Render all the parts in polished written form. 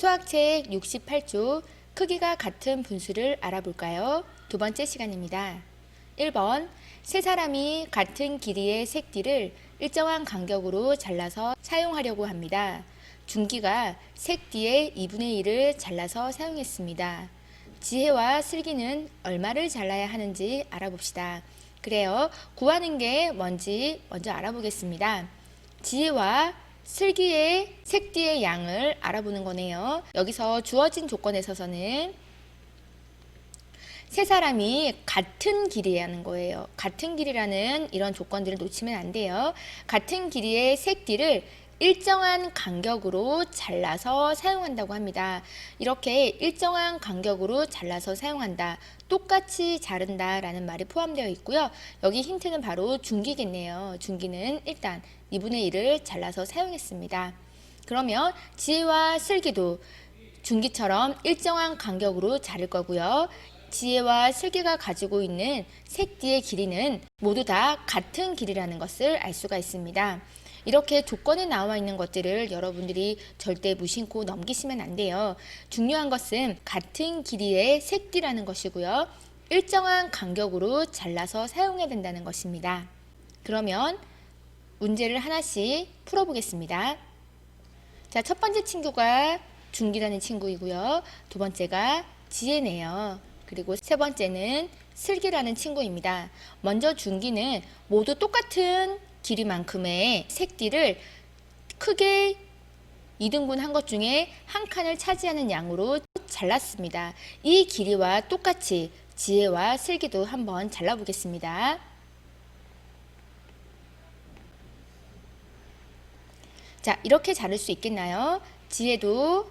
수학책 68조 크기가 같은 분수를 알아볼까요? 두 번째 시간입니다. 1번 세 사람이 같은 길이의 색띠를 일정한 간격으로 잘라서 사용하려고 합니다. 준기가 색띠의 2분의 1을 잘라서 사용했습니다. 지혜와 슬기는 얼마를 잘라야 하는지 알아봅시다. 그래요. 구하는 게 뭔지 먼저 알아보겠습니다. 지혜와 슬기의 색띠의 양을 알아보는 거네요. 여기서 주어진 조건에 있어서는 세 사람이 같은 길이라는 거예요. 같은 길이라는 이런 조건들을 놓치면 안 돼요. 같은 길이의 색띠를 일정한 간격으로 잘라서 사용한다고 합니다. 이렇게 일정한 간격으로 잘라서 사용한다. 똑같이 자른다 라는 말이 포함되어 있고요. 여기 힌트는 바로 준기겠네요. 준기는 일단 2분의 1을 잘라서 사용했습니다. 그러면 지혜와 슬기도 준기처럼 일정한 간격으로 자를 거고요. 지혜와 슬기가 가지고 있는 색띠의 길이는 모두 다 같은 길이라는 것을 알 수가 있습니다. 이렇게 조건에 나와 있는 것들을 여러분들이 절대 무심코 넘기시면 안 돼요. 중요한 것은 같은 길이의 색띠라는 것이고요. 일정한 간격으로 잘라서 사용해야 된다는 것입니다. 그러면 문제를 하나씩 풀어보겠습니다. 자, 첫 번째 친구가 준기라는 친구이고요. 두 번째가 지혜네요. 그리고 세 번째는 슬기라는 친구입니다. 먼저 준기는 모두 똑같은 길이만큼의 색띠를 크게 2등분 한 것 중에 한 칸을 차지하는 양으로 잘랐습니다. 이 길이와 똑같이 지혜와 슬기도 한번 잘라보겠습니다. 자, 이렇게 자를 수 있겠나요? 지혜도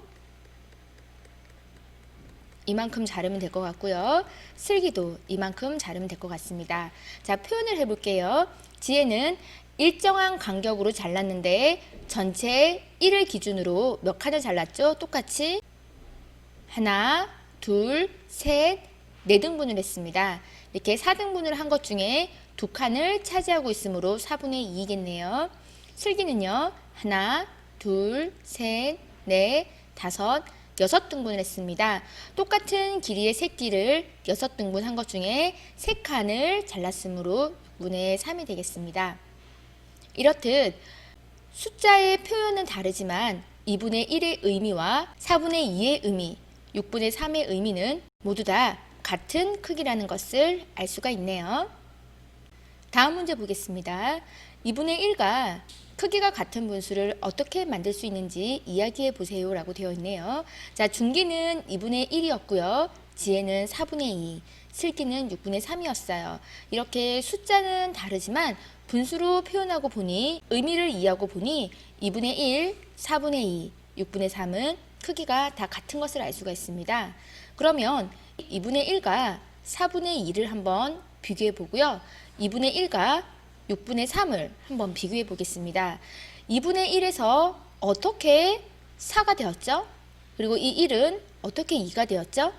이만큼 자르면 될 것 같고요. 슬기도 이만큼 자르면 될 것 같습니다. 자, 표현을 해볼게요. 지혜는 일정한 간격으로 잘랐는데 전체 1을 기준으로 몇 칸을 잘랐죠? 똑같이 하나, 둘, 셋, 4등분을 했습니다. 이렇게 4등분을 한 것 중에 2칸을 차지하고 있으므로 4분의 2겠네요. 슬기는요. 하나, 둘, 셋, 넷, 다섯, 6등분을 했습니다. 똑같은 길이의 색띠를 6등분 한 것 중에 3칸을 잘랐으므로 6분의 3이 되겠습니다. 이렇듯 숫자의 표현은 다르지만 2분의 1의 의미와 4분의 2의 의미, 6분의 3의 의미는 모두 다 같은 크기라는 것을 알 수가 있네요. 다음 문제 보겠습니다. 2분의 1과 크기가 같은 분수를 어떻게 만들 수 있는지 이야기해 보세요 라고 되어 있네요. 자, 준기는 2분의 1이었고요. 지혜는 4분의 2, 슬기는 6분의 3이었어요. 이렇게 숫자는 다르지만 분수로 표현하고 보니 의미를 이해하고 보니 2분의 1, 4분의 2, 6분의 3은 크기가 다 같은 것을 알 수가 있습니다. 그러면 2분의 1과 4분의 2를 한번 비교해 보고요. 2분의 1과 6분의 3을 한번 비교해 보겠습니다. 2분의 1에서 어떻게 4가 되었죠? 그리고 이 1은 어떻게 2가 되었죠?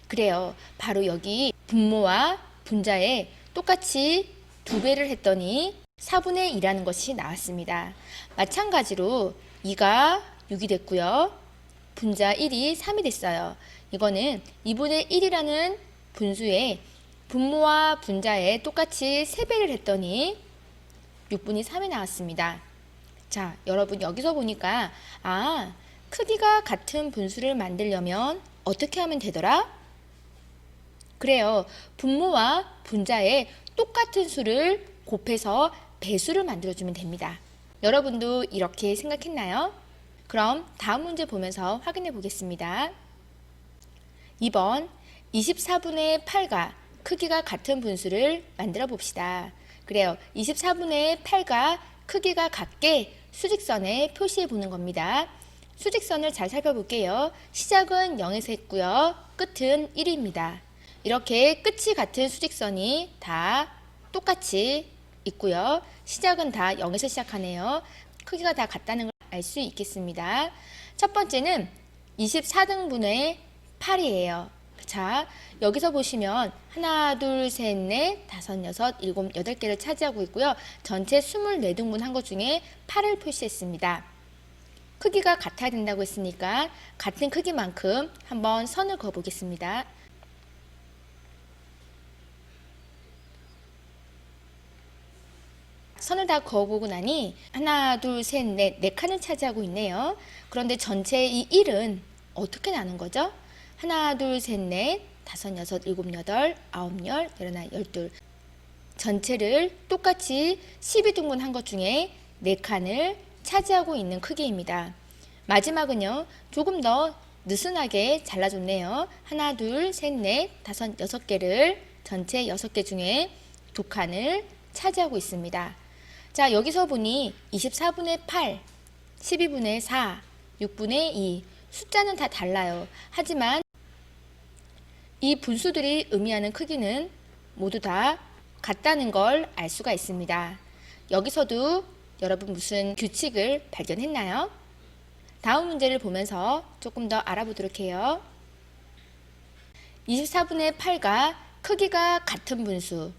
그래요. 바로 여기 분모와 분자에 똑같이 2배를 했더니 4분의 2라는 것이 나왔습니다. 마찬가지로 2가 6이 됐고요. 분자 1이 3이 됐어요. 이거는 2분의 1이라는 분수에 분모와 분자에 똑같이 3배를 했더니 6분의 3이 나왔습니다. 자, 여러분 여기서 보니까 크기가 같은 분수를 만들려면 어떻게 하면 되더라? 그래요. 분모와 분자에 똑같은 수를 곱해서 배수를 만들어주면 됩니다. 여러분도 이렇게 생각했나요? 그럼 다음 문제 보면서 확인해 보겠습니다. 2번 24분의 8과 크기가 같은 분수를 만들어 봅시다. 그래요. 24분의 8과 크기가 같게 수직선에 표시해 보는 겁니다. 수직선을 잘 살펴볼게요. 시작은 0에서 했고요. 끝은 1입니다. 이렇게 끝이 같은 수직선이 다 똑같이 있고요. 시작은 다 0에서 시작하네요. 크기가 다 같다는 걸 알 수 있겠습니다. 첫 번째는 24등분의 8이에요. 자, 여기서 보시면 하나, 둘, 셋, 넷, 다섯, 여섯, 일곱, 8개를 차지하고 있고요. 전체 24등분 한 것 중에 8을 표시했습니다. 크기가 같아야 된다고 했으니까 같은 크기만큼 한번 선을 그어 보겠습니다. 선을 다 그어보고 나니 하나, 둘, 셋, 넷, 네 칸을 차지하고 있네요. 그런데 전체 이 1은 어떻게 나눈 거죠? 하나, 둘, 셋, 넷, 다섯, 여섯, 일곱, 여덟, 아홉, 열, 열하나, 열둘. 전체를 똑같이 12등분 한 것 중에 4칸을 차지하고 있는 크기입니다. 마지막은요, 조금 더 느슨하게 잘라줬네요. 하나, 둘, 셋, 넷, 다섯, 6개를 전체 6개 중에 2칸을 차지하고 있습니다. 자, 여기서 보니 24분의 8, 12분의 4, 6분의 2 숫자는 다 달라요. 하지만 이 분수들이 의미하는 크기는 모두 다 같다는 걸 알 수가 있습니다. 여기서도 여러분 무슨 규칙을 발견했나요? 다음 문제를 보면서 조금 더 알아보도록 해요. 24분의 8과 크기가 같은 분수.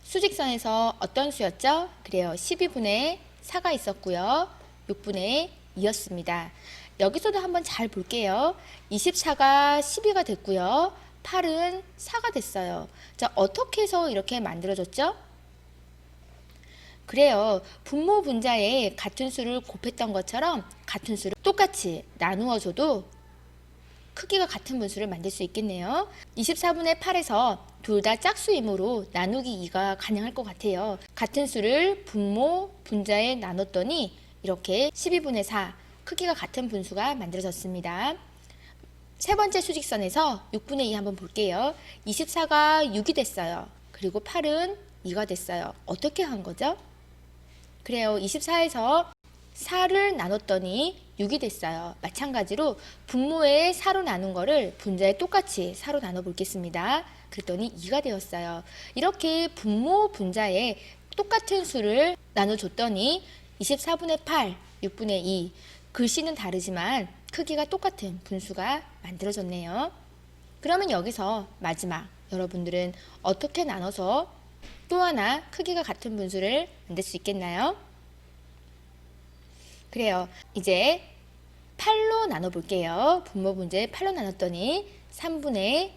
수직선에서 어떤 수였죠? 그래요. 12분의 4가 있었고요. 6분의 2였습니다. 여기서도 한번 잘 볼게요. 24가 12가 됐고요. 8은 4가 됐어요. 자, 어떻게 해서 이렇게 만들어졌죠? 그래요. 분모 분자에 같은 수를 곱했던 것처럼 같은 수를 똑같이 나누어줘도 크기가 같은 분수를 만들 수 있겠네요. 24분의 8에서 둘 다 짝수이므로 나누기 2가 가능할 것 같아요. 같은 수를 분모 분자에 나눴더니 이렇게 12분의 4 크기가 같은 분수가 만들어졌습니다. 세 번째 수직선에서 6분의 2 한번 볼게요. 24가 6이 됐어요. 그리고 8은 2가 됐어요. 어떻게 한 거죠? 그래요. 24에서 4를 나눴더니 6이 됐어요. 마찬가지로 분모에 4로 나눈 거를 분자에 똑같이 4로 나눠 보겠습니다. 그랬더니 2가 되었어요. 이렇게 분모 분자에 똑같은 수를 나눠줬더니 24분의 8, 6분의 2 글씨는 다르지만 크기가 똑같은 분수가 만들어졌네요. 그러면 여기서 마지막 여러분들은 어떻게 나눠서 또 하나 크기가 같은 분수를 만들 수 있겠나요? 그래요. 이제 8로 나눠 볼게요. 분모 분자에 8로 나눴더니 3분의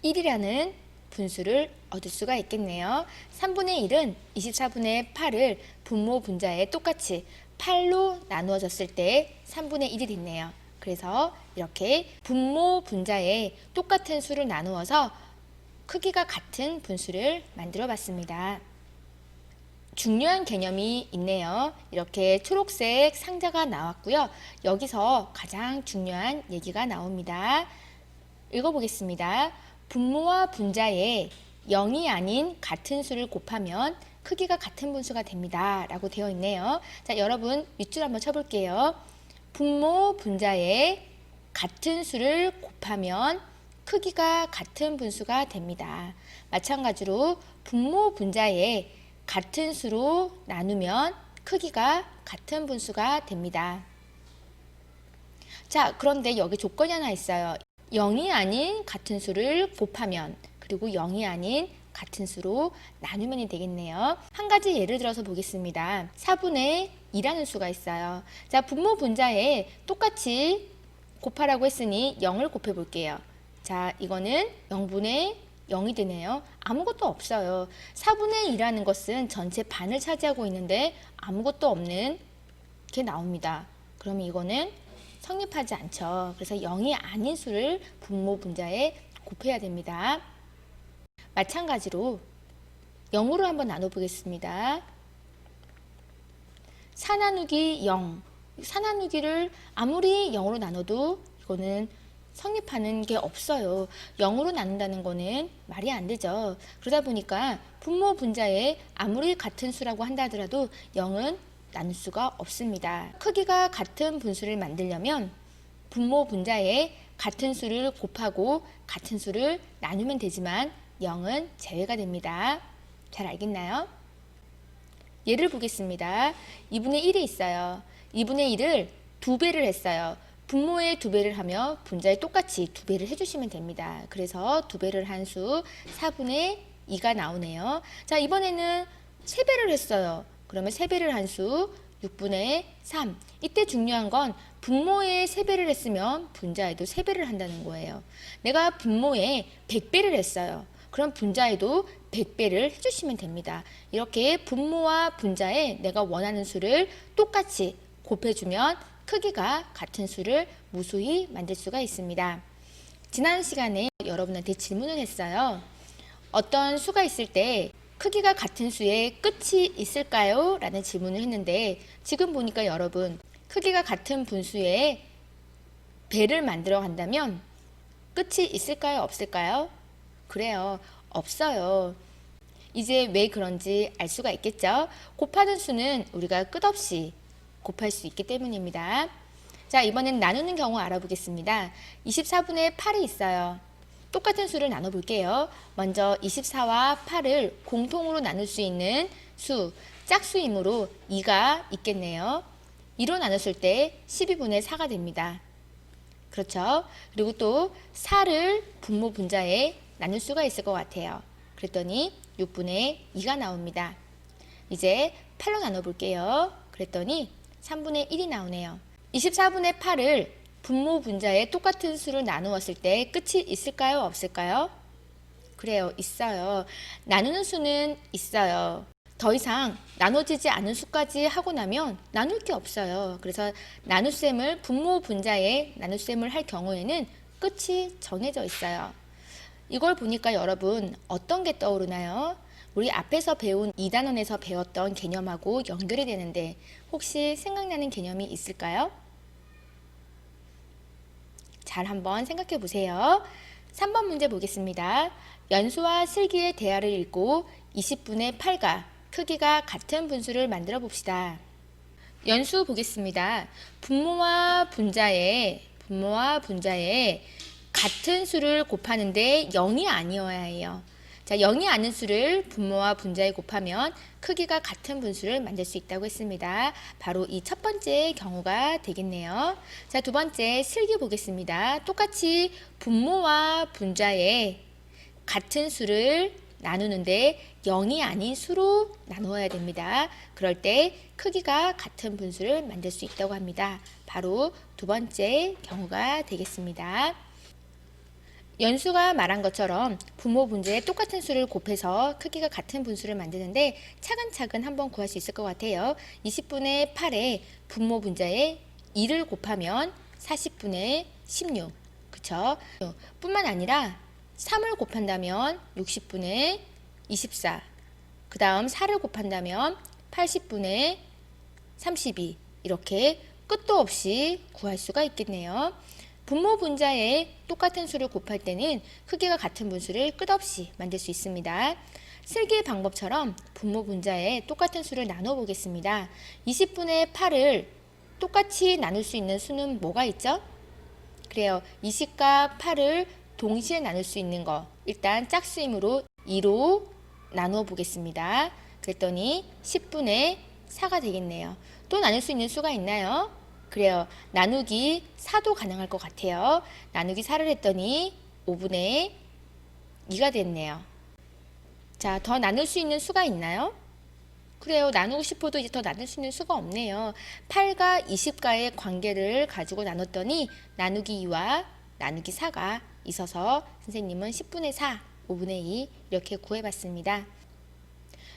1이라는 분수를 얻을 수가 있겠네요. 3분의 1은 24분의 8을 분모 분자에 똑같이 8로 나누어졌을 때 3분의 1이 됐네요. 그래서 이렇게 분모 분자에 똑같은 수를 나누어서 크기가 같은 분수를 만들어 봤습니다. 중요한 개념이 있네요. 이렇게 초록색 상자가 나왔고요. 여기서 가장 중요한 얘기가 나옵니다. 읽어보겠습니다. 분모와 분자에 0이 아닌 같은 수를 곱하면 크기가 같은 분수가 됩니다. 라고 되어 있네요. 자, 여러분 밑줄 한번 쳐볼게요. 분모 분자에 같은 수를 곱하면 크기가 같은 분수가 됩니다. 마찬가지로 분모 분자에 같은 수로 나누면 크기가 같은 분수가 됩니다. 자, 그런데 여기 조건이 하나 있어요. 0이 아닌 같은 수를 곱하면 그리고 0이 아닌 같은 수로 나누면 되겠네요. 한 가지 예를 들어서 보겠습니다. 4분의 2라는 수가 있어요. 자, 분모 분자에 똑같이 곱하라고 했으니 0을 곱해 볼게요. 자, 이거는 0분의 0이 되네요. 아무것도 없어요. 4분의 2라는 것은 전체 반을 차지하고 있는데 아무것도 없는 게 나옵니다. 그러면 이거는 성립하지 않죠. 그래서 0이 아닌 수를 분모 분자에 곱해야 됩니다. 마찬가지로 0으로 한번 나눠보겠습니다. 4 나누기 0. 4 나누기를 아무리 0으로 나눠도 이거는 성립하는 게 없어요. 0으로 나눈다는 거는 말이 안 되죠. 그러다 보니까 분모 분자에 아무리 같은 수라고 한다 하더라도 0은 나눌 수가 없습니다. 크기가 같은 분수를 만들려면 분모 분자에 같은 수를 곱하고 같은 수를 나누면 되지만 0은 제외가 됩니다. 잘 알겠나요? 예를 보겠습니다. 2분의 1이 있어요. 2분의 1을 2배를 했어요. 분모에 2배를 하며 분자에 똑같이 2배를 해주시면 됩니다. 그래서 2배를 한 수 4분의 2가 나오네요. 자, 이번에는 3배를 했어요. 그러면 3배를 한 수 6분의 3. 이때 중요한 건 분모에 3배를 했으면 분자에도 3배를 한다는 거예요. 내가 분모에 100배를 했어요. 그럼 분자에도 100배를 해주시면 됩니다. 이렇게 분모와 분자에 내가 원하는 수를 똑같이 곱해주면 크기가 같은 수를 무수히 만들 수가 있습니다. 지난 시간에 여러분한테 질문을 했어요. 어떤 수가 있을 때 크기가 같은 수의 끝이 있을까요? 라는 질문을 했는데 지금 보니까 여러분 크기가 같은 분수에 배를 만들어 간다면 끝이 있을까요? 없을까요? 그래요. 없어요. 이제 왜 그런지 알 수가 있겠죠? 곱하는 수는 우리가 끝없이 곱할 수 있기 때문입니다. 자, 이번엔 나누는 경우 알아보겠습니다. 24분의 8이 있어요. 똑같은 수를 나눠볼게요. 먼저 24와 8을 공통으로 나눌 수 있는 수, 짝수이므로 2가 있겠네요. 2로 나눴을 때 12분의 4가 됩니다. 그렇죠? 그리고 또 4를 분모 분자에 나눌 수가 있을 것 같아요. 그랬더니 6분의 2가 나옵니다. 이제 8로 나눠볼게요. 그랬더니 3분의 1이 나오네요. 24분의 8을 분모 분자에 똑같은 수를 나누었을 때 끝이 있을까요? 없을까요? 그래요. 있어요. 나누는 수는 있어요. 더 이상 나눠지지 않은 수까지 하고 나면 나눌 게 없어요. 그래서 나눗셈을 분모 분자에 나눗셈을 할 경우에는 끝이 정해져 있어요. 이걸 보니까 여러분 어떤 게 떠오르나요? 우리 앞에서 배운 2단원에서 배웠던 개념하고 연결이 되는데 혹시 생각나는 개념이 있을까요? 잘 한번 생각해 보세요. 3번 문제 보겠습니다. 연수와 슬기의 대화를 읽고 20분의 8과 크기가 같은 분수를 만들어 봅시다. 연수 보겠습니다. 분모와 분자에 같은 수를 곱하는데 0이 아니어야 해요. 자, 0이 아닌 수를 분모와 분자에 곱하면 크기가 같은 분수를 만들 수 있다고 했습니다. 바로 이 첫 번째 경우가 되겠네요. 자, 두 번째 슬기 보겠습니다. 똑같이 분모와 분자에 같은 수를 나누는데 0이 아닌 수로 나누어야 됩니다. 그럴 때 크기가 같은 분수를 만들 수 있다고 합니다. 바로 두 번째 경우가 되겠습니다. 연수가 말한 것처럼 분모 분자에 똑같은 수를 곱해서 크기가 같은 분수를 만드는데 차근차근 한번 구할 수 있을 것 같아요. 20분의 8에 분모 분자에 2를 곱하면 40분의 16. 그쵸? 뿐만 아니라 3을 곱한다면 60분의 24. 그 다음 4를 곱한다면 80분의 32. 이렇게 끝도 없이 구할 수가 있겠네요. 분모 분자에 똑같은 수를 곱할 때는 크기가 같은 분수를 끝없이 만들 수 있습니다. 슬기의 방법처럼 분모 분자에 똑같은 수를 나눠 보겠습니다. 20분의 8을 똑같이 나눌 수 있는 수는 뭐가 있죠? 그래요. 20과 8을 동시에 나눌 수 있는 거. 일단 짝수이므로 2로 나누어 보겠습니다. 그랬더니 10분의 4가 되겠네요. 또 나눌 수 있는 수가 있나요? 그래요. 나누기 4도 가능할 것 같아요. 나누기 4를 했더니 5분의 2가 됐네요. 자, 더 나눌 수 있는 수가 있나요? 그래요. 나누고 싶어도 이제 더 나눌 수 있는 수가 없네요. 8과 20과의 관계를 가지고 나눴더니 나누기 2와 나누기 4가 있어서 선생님은 10분의 4, 5분의 2 이렇게 구해봤습니다.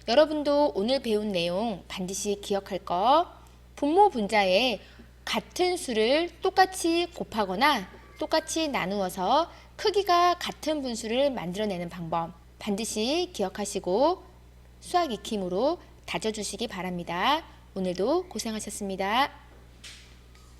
여러분도 오늘 배운 내용 반드시 기억할 거. 분모 분자에 같은 수를 똑같이 곱하거나 똑같이 나누어서 크기가 같은 분수를 만들어내는 방법 반드시 기억하시고 수학 익힘으로 다져주시기 바랍니다. 오늘도 고생하셨습니다.